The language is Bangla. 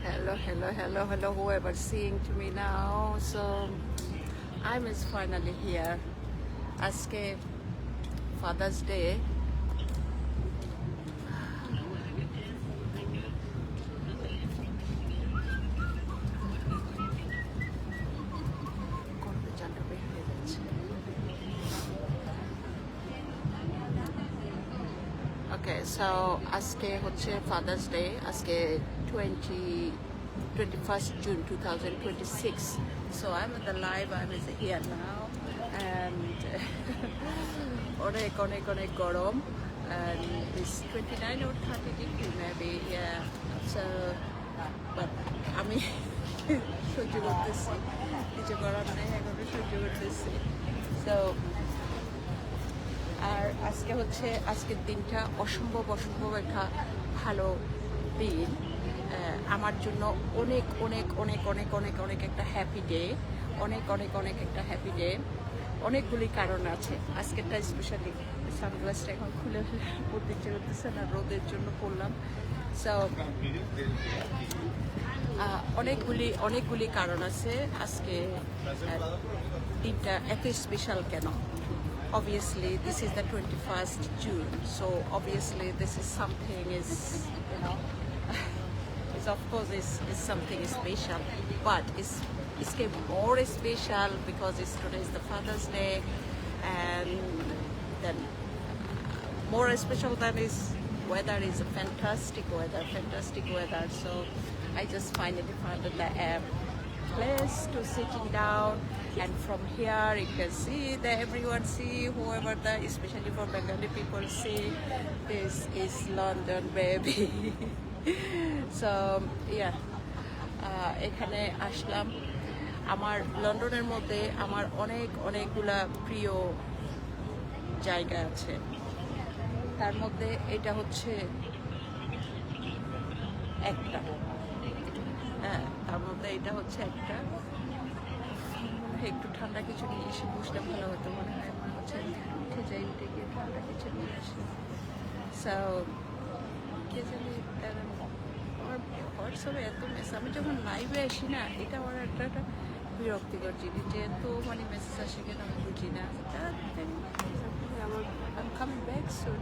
Hello, whoever's seeing to me now. So, I'm is finally here. Aske Father's Day. Okay, so আজকে হচ্ছে Father's Day. আজকে 21st June 2026. So I'm at the live. I'm here now, and অনেক গরম, and it's 29 or 30 degree maybe. Yeah. So, but আমি সহ্য করতেছি, কিছু করার নেই, এখন সহ্য করতেছি. So আর আজকে হচ্ছে আজকের দিনটা অসম্ভব একটা ভালো দিন আমার জন্য। অনেক একটা হ্যাপি ডে, অনেক একটা হ্যাপি ডে। অনেকগুলি কারণ আছে আজকেরটা, স্পেশালি সানগ্লাসটা এখন খুলে পড়তে ইচ্ছে করতেছে না, রোদের জন্য পড়লাম। সো অনেকগুলি কারণ আছে আজকে দিনটা এত স্পেশাল কেন। Obviously, this is the 21st June, so obviously this is something it's of course is something special, but it's more special because today is the Father's Day, and then more special than is weather is a fantastic weather. So I just finally found the place to sitting down, and from here you can see that everyone see, whoever that, especially for Bengali people, see this is London, baby. So yeah, এখানে আসলাম। আমার লন্ডনের মধ্যে আমার অনেকগুলা প্রিয় জায়গা আছে, তার মধ্যে এটা হচ্ছে একটা, তার মধ্যে এটা হচ্ছে একটা। একটু ঠান্ডা কিছু নিয়ে এসে বসলে ভালো হতো মনে হয়, মনে হচ্ছে উঠে গিয়ে ঠান্ডা কিছু নিয়ে আসে। সো কে জানি আমার হোয়াটসঅ্যাপে এত মেসেজ, আমি যখন লাইভে আসি না, এটা আমার একটা বিরক্তিকর জিনিস যে এত মেসেজ আসে কেন আমি বুঝি না। আমার I'm coming back soon.